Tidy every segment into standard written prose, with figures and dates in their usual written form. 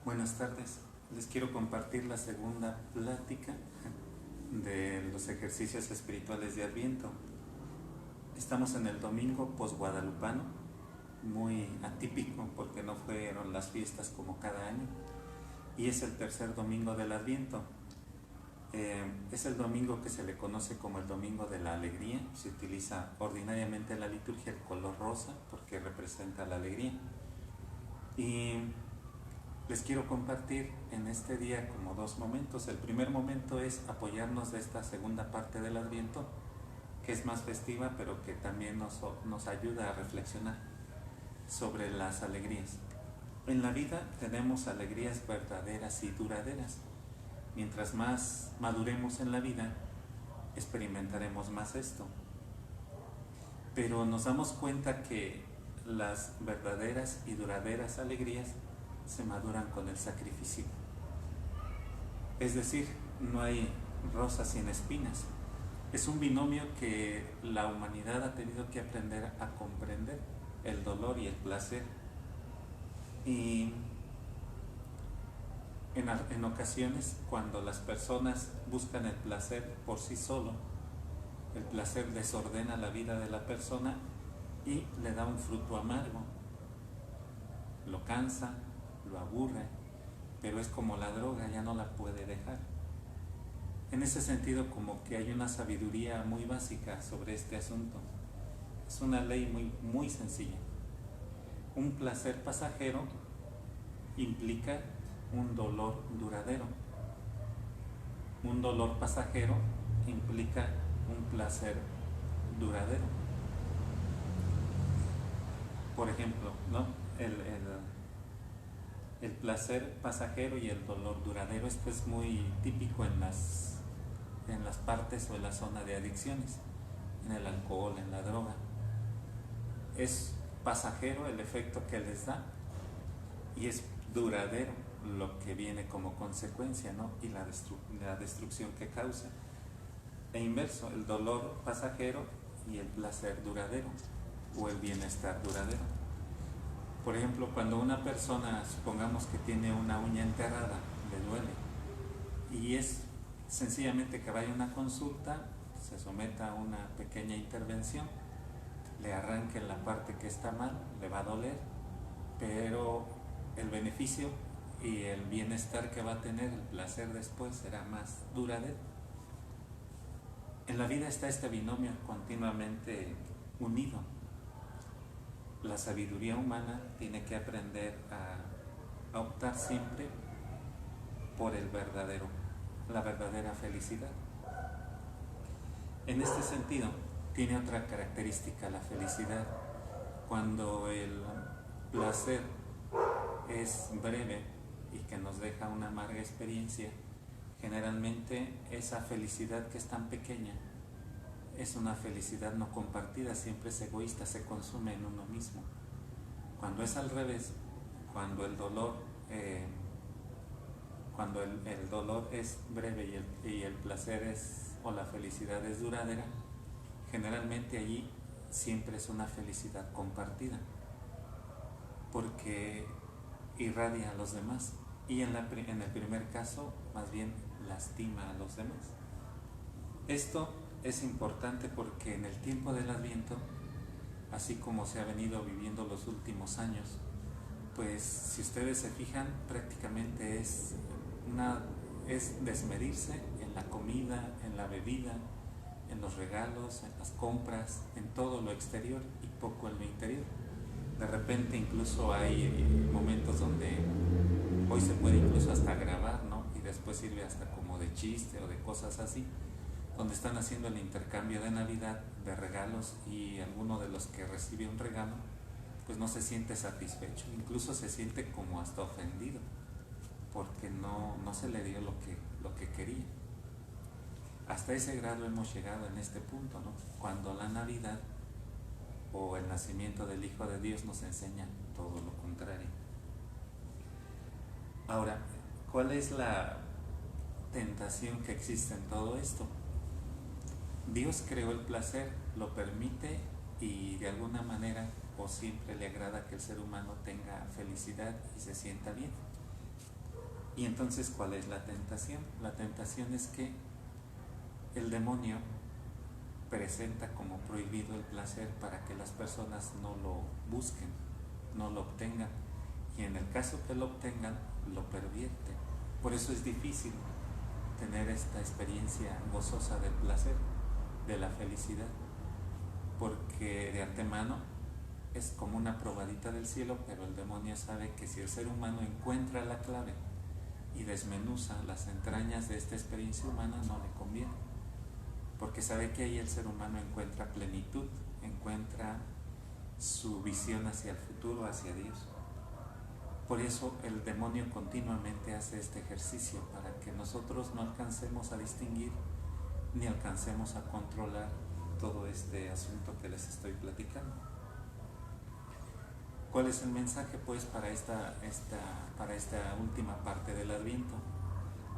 Buenas tardes. Les quiero compartir la segunda plática de los ejercicios espirituales de Adviento. Estamos en el domingo post-guadalupano, muy atípico porque no fueron las fiestas como cada año, y es el tercer domingo del Adviento. Es el domingo que se le conoce como el domingo de la alegría. Se utiliza ordinariamente en la liturgia el color rosa porque representa la alegría. Y les quiero compartir en este día como dos momentos. El primer momento es apoyarnos de esta segunda parte del Adviento, que es más festiva, pero que también nos ayuda a reflexionar sobre las alegrías. En la vida tenemos alegrías verdaderas y duraderas. Mientras más maduremos en la vida, experimentaremos más esto. Pero nos damos cuenta que las verdaderas y duraderas alegrías se maduran con el sacrificio. Es decir, no hay rosas sin espinas. Es un binomio que la humanidad ha tenido que aprender a comprender, el dolor y el placer. Y en ocasiones, cuando las personas buscan el placer por sí solo, el placer desordena la vida de la persona y le da un fruto amargo. Lo cansa, lo aburre, pero es como la droga, ya no la puede dejar. En ese sentido, como que hay una sabiduría muy básica sobre este asunto. Es una ley muy sencilla. Un placer pasajero implica un dolor duradero. Un dolor pasajero implica un placer duradero. Por ejemplo, ¿no? El placer pasajero y el dolor duradero, esto es muy típico en las partes o en la zona de adicciones, en el alcohol, en la droga. Es pasajero el efecto que les da y es duradero lo que viene como consecuencia, ¿no? Y la destrucción que causa. E inverso, el dolor pasajero y el placer duradero o el bienestar duradero. Por ejemplo, cuando una persona, supongamos que tiene una uña enterrada, le duele, y es sencillamente que vaya a una consulta, se someta a una pequeña intervención, le arranquen la parte que está mal, le va a doler, pero el beneficio y el bienestar que va a tener, el placer después, será más duradero. En la vida está este binomio continuamente unido. La sabiduría humana tiene que aprender a optar siempre por el verdadero, la verdadera felicidad. En este sentido, tiene otra característica la felicidad. Cuando el placer es breve y que nos deja una amarga experiencia, generalmente esa felicidad que es tan pequeña es una felicidad no compartida, siempre es egoísta, se consume en uno mismo. Cuando es al revés, cuando el dolor es breve y el placer o la felicidad es duradera, generalmente allí siempre es una felicidad compartida, porque irradia a los demás, y en el primer caso más bien lastima a los demás. Esto es importante porque en el tiempo del Adviento, así como se ha venido viviendo los últimos años, pues si ustedes se fijan, prácticamente es desmedirse en la comida, en la bebida, en los regalos, en las compras, en todo lo exterior y poco en lo interior. De repente incluso hay momentos donde hoy se puede incluso hasta grabar, ¿no? Y después sirve hasta como de chiste o de cosas así, donde están haciendo el intercambio de Navidad de regalos, y alguno de los que recibe un regalo pues no se siente satisfecho, incluso se siente como hasta ofendido porque no se le dio lo que quería. Hasta ese grado hemos llegado en este punto, ¿no? Cuando la Navidad o el nacimiento del Hijo de Dios nos enseña todo lo contrario. Ahora, ¿cuál es la tentación que existe en todo esto? Dios creó el placer, lo permite, y de alguna manera o siempre le agrada que el ser humano tenga felicidad y se sienta bien. Y entonces, ¿cuál es la tentación? La tentación es que el demonio presenta como prohibido el placer para que las personas no lo busquen, no lo obtengan, y en el caso que lo obtengan, lo pervierte. Por eso es difícil tener esta experiencia gozosa del placer, de la felicidad, porque de antemano es como una probadita del cielo, pero el demonio sabe que si el ser humano encuentra la clave y desmenuza las entrañas de esta experiencia humana, no le conviene, porque sabe que ahí el ser humano encuentra plenitud, encuentra su visión hacia el futuro, hacia Dios. Por eso el demonio continuamente hace este ejercicio, para que nosotros no alcancemos a distinguir ni alcancemos a controlar todo este asunto que les estoy platicando. ¿Cuál es el mensaje pues para esta última parte del Adviento?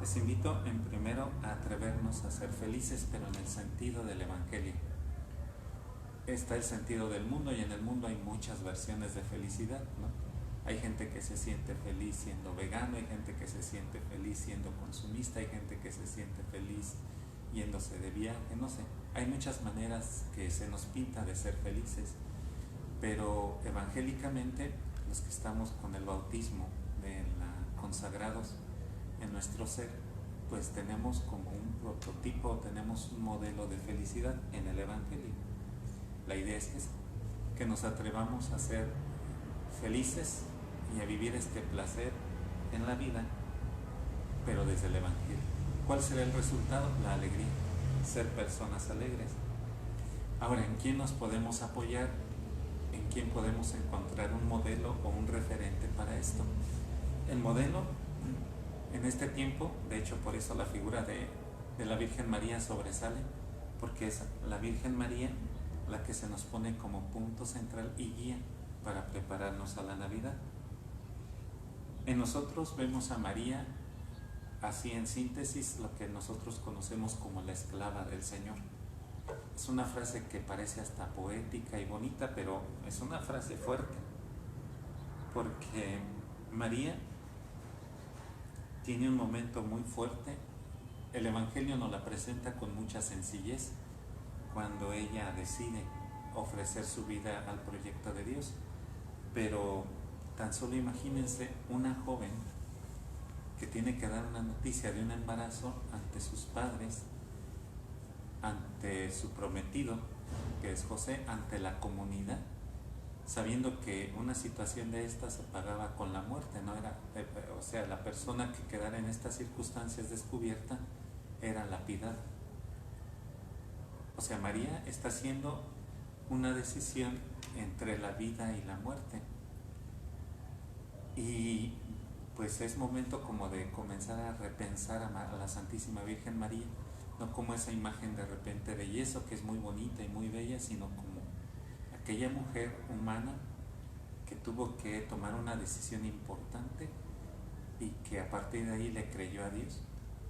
Les invito en primero a atrevernos a ser felices, pero en el sentido del Evangelio. Está el sentido del mundo, y en el mundo hay muchas versiones de felicidad, ¿no? Hay gente que se siente feliz siendo vegano, hay gente que se siente feliz siendo consumista, hay gente que se siente feliz yéndose de viaje, no sé. Hay muchas maneras que se nos pinta de ser felices, pero evangélicamente, los que estamos con el bautismo consagrados en nuestro ser, pues tenemos como un prototipo, tenemos un modelo de felicidad en el Evangelio. La idea es que nos atrevamos a ser felices y a vivir este placer en la vida, pero desde el Evangelio. ¿Cuál será el resultado? La alegría, ser personas alegres. Ahora, ¿en quién nos podemos apoyar? ¿En quién podemos encontrar un modelo o un referente para esto? El modelo en este tiempo, de hecho por eso la figura de la Virgen María sobresale, porque es la Virgen María la que se nos pone como punto central y guía para prepararnos a la Navidad. En nosotros vemos a María, así en síntesis, lo que nosotros conocemos como la esclava del Señor. Es una frase que parece hasta poética y bonita, pero es una frase fuerte, porque María tiene un momento muy fuerte. El Evangelio nos la presenta con mucha sencillez, cuando ella decide ofrecer su vida al proyecto de Dios. Pero tan solo imagínense una joven que tiene que dar una noticia de un embarazo ante sus padres, ante su prometido, que es José, ante la comunidad, sabiendo que una situación de esta se pagaba con la muerte, no era, o sea, la persona que quedara en estas circunstancias descubierta era lapidada. O sea, María está haciendo una decisión entre la vida y la muerte. Y pues es momento como de comenzar a repensar a la Santísima Virgen María, no como esa imagen de repente de yeso que es muy bonita y muy bella, sino como aquella mujer humana que tuvo que tomar una decisión importante y que a partir de ahí le creyó a Dios.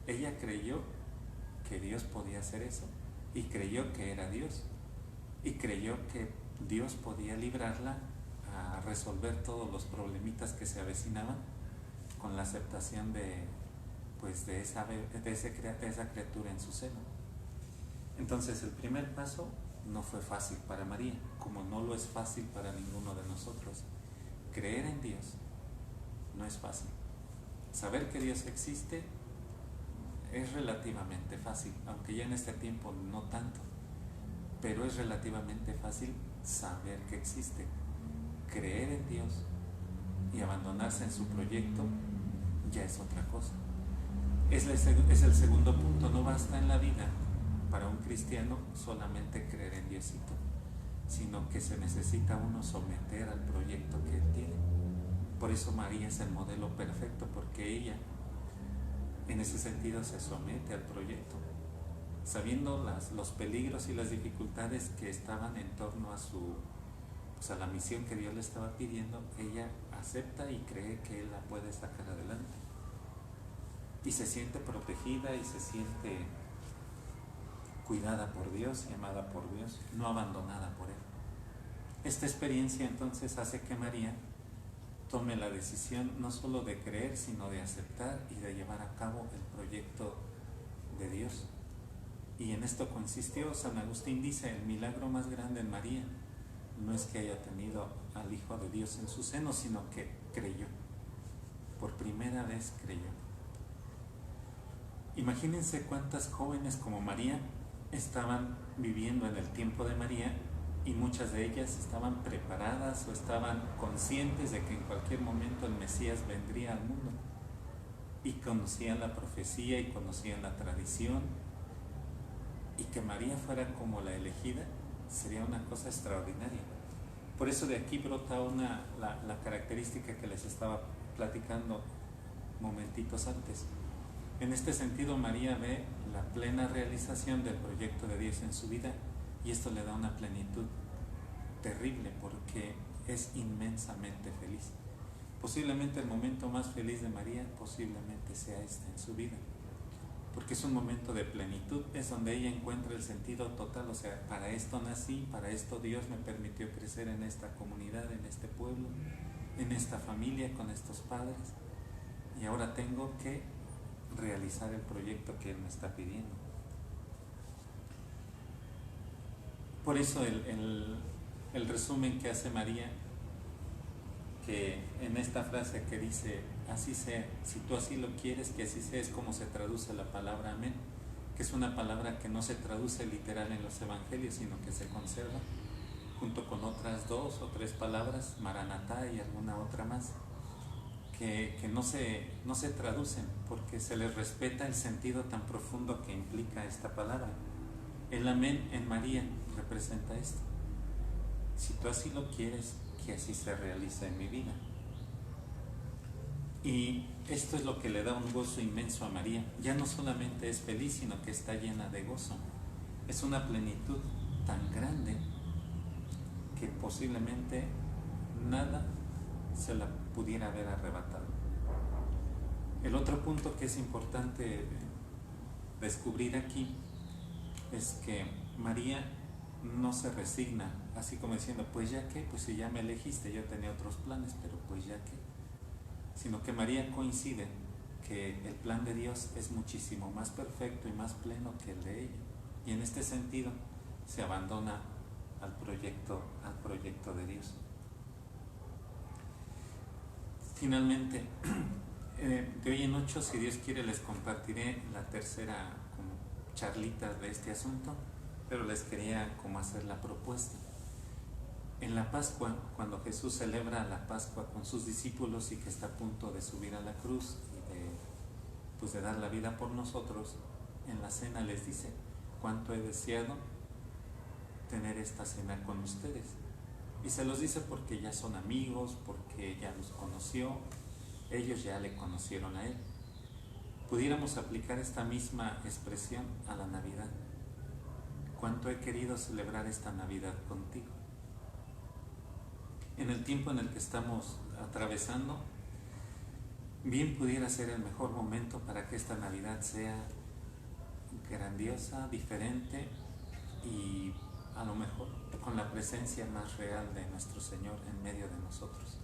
Ella creyó que Dios podía hacer eso, y creyó que era Dios, y creyó que Dios podía librarla a resolver todos los problemitas que se avecinaban con la aceptación de esa criatura en su seno. Entonces el primer paso no fue fácil para María, como no lo es fácil para ninguno de nosotros. Creer en Dios no es fácil. Saber que Dios existe es relativamente fácil, aunque ya en este tiempo no tanto, pero es relativamente fácil saber que existe. Creer en Dios y abandonarse en su proyecto ya es otra cosa. Es el segundo punto. No basta en la vida para un cristiano solamente creer en Diosito, sino que se necesita uno someter al proyecto que Él tiene. Por eso María es el modelo perfecto, porque ella en ese sentido se somete al proyecto, sabiendo los peligros y las dificultades que estaban en torno a la misión que Dios le estaba pidiendo. Ella acepta y cree que Él la puede sacar adelante, y se siente protegida y se siente cuidada por Dios y amada por Dios, no abandonada por Él. Esta experiencia entonces hace que María tome la decisión no solo de creer, sino de aceptar y de llevar a cabo el proyecto de Dios. Y en esto consistió, San Agustín dice, el milagro más grande en María no es que haya tenido al Hijo de Dios en su seno, sino que creyó. Por primera vez creyó. Imagínense cuántas jóvenes como María estaban viviendo en el tiempo de María, y muchas de ellas estaban preparadas o estaban conscientes de que en cualquier momento el Mesías vendría al mundo, y conocían la profecía y conocían la tradición, y que María fuera como la elegida sería una cosa extraordinaria. Por eso de aquí brota la característica que les estaba platicando momentitos antes. En este sentido, María ve la plena realización del proyecto de Dios en su vida, y esto le da una plenitud terrible porque es inmensamente feliz. Posiblemente el momento más feliz de María posiblemente sea este en su vida, porque es un momento de plenitud, es donde ella encuentra el sentido total. O sea, para esto nací, para esto Dios me permitió crecer en esta comunidad, en este pueblo, en esta familia, con estos padres, y ahora tengo que realizar el proyecto que Él me está pidiendo. Por eso el resumen que hace María, que en esta frase que dice, así sea, si tú así lo quieres, que así sea, es como se traduce la palabra amén, que es una palabra que no se traduce literal en los evangelios, sino que se conserva junto con otras 2 o 3 palabras, maranatá y alguna otra más, que no se traducen porque se les respeta el sentido tan profundo que implica esta palabra. El amén en María representa esto. Si tú así lo quieres, que así se realice en mi vida. Y esto es lo que le da un gozo inmenso a María. Ya no solamente es feliz, sino que está llena de gozo. Es una plenitud tan grande que posiblemente nada se la pudiera haber arrebatado. El otro punto que es importante descubrir aquí es que María no se resigna, así como diciendo, pues ya que, pues si ya me elegiste, yo tenía otros planes, pero pues ya que, sino que María coincide que el plan de Dios es muchísimo más perfecto y más pleno que el de ella, y en este sentido se abandona al proyecto de Dios. Finalmente, de hoy en 8, si Dios quiere, les compartiré la tercera como charlita de este asunto, pero les quería como hacer la propuesta. En la Pascua, cuando Jesús celebra la Pascua con sus discípulos y que está a punto de subir a la cruz y de dar la vida por nosotros, en la cena les dice, cuánto he deseado tener esta cena con ustedes. Y se los dice porque ya son amigos, porque ya los conoció, ellos ya le conocieron a Él. Pudiéramos aplicar esta misma expresión a la Navidad. Cuánto he querido celebrar esta Navidad contigo. En el tiempo en el que estamos atravesando, bien pudiera ser el mejor momento para que esta Navidad sea grandiosa, diferente y a lo mejor con la presencia más real de nuestro Señor en medio de nosotros.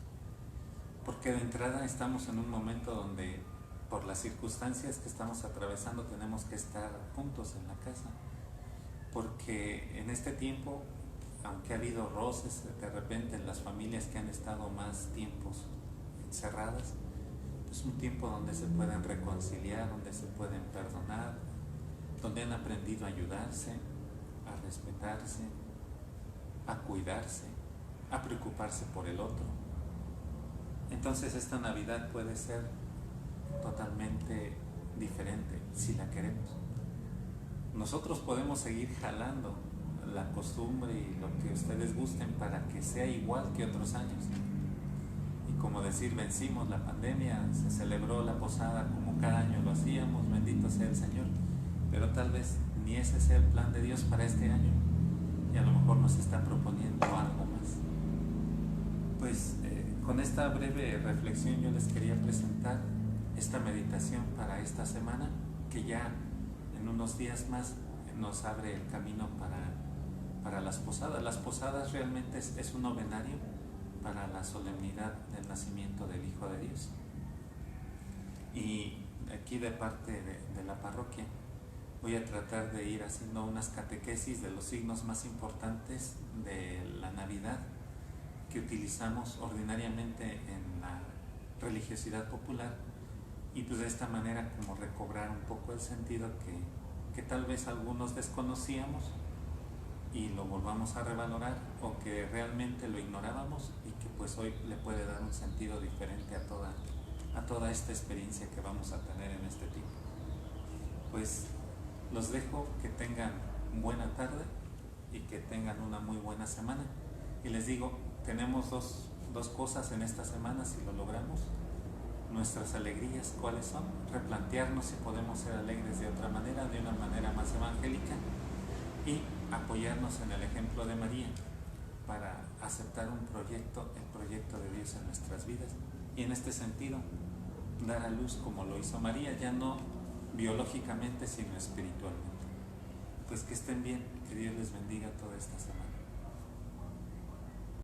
Porque de entrada estamos en un momento donde, por las circunstancias que estamos atravesando, tenemos que estar juntos en la casa. Porque en este tiempo, aunque ha habido roces de repente en las familias que han estado más tiempos encerradas, es un tiempo donde se pueden reconciliar, donde se pueden perdonar, donde han aprendido a ayudarse, a respetarse, a cuidarse, a preocuparse por el otro. Entonces esta Navidad puede ser totalmente diferente si la queremos. Nosotros podemos seguir jalando la costumbre y lo que ustedes gusten para que sea igual que otros años. Y como decir, vencimos la pandemia, se celebró la posada como cada año lo hacíamos, bendito sea el Señor. Pero tal vez ni ese sea el plan de Dios para este año, y a lo mejor nos está proponiendo algo más. Pues con esta breve reflexión yo les quería presentar esta meditación para esta semana, que ya en unos días más nos abre el camino para las posadas. Las posadas realmente es un novenario para la solemnidad del nacimiento del Hijo de Dios. Y aquí de parte de la parroquia voy a tratar de ir haciendo unas catequesis de los signos más importantes de la Navidad que utilizamos ordinariamente en la religiosidad popular, y pues de esta manera como recobrar un poco el sentido que tal vez algunos desconocíamos y lo volvamos a revalorar, o que realmente lo ignorábamos y que pues hoy le puede dar un sentido diferente a toda esta experiencia que vamos a tener en este tiempo. Pues los dejo, que tengan buena tarde y que tengan una muy buena semana. Y les digo, tenemos dos cosas en esta semana, si lo logramos. Nuestras alegrías, ¿cuáles son? Replantearnos si podemos ser alegres de otra manera, de una manera más evangélica, y apoyarnos en el ejemplo de María para aceptar el proyecto de Dios en nuestras vidas, y en este sentido dar a luz como lo hizo María, ya no biológicamente sino espiritualmente. Pues que estén bien, que Dios les bendiga toda esta semana.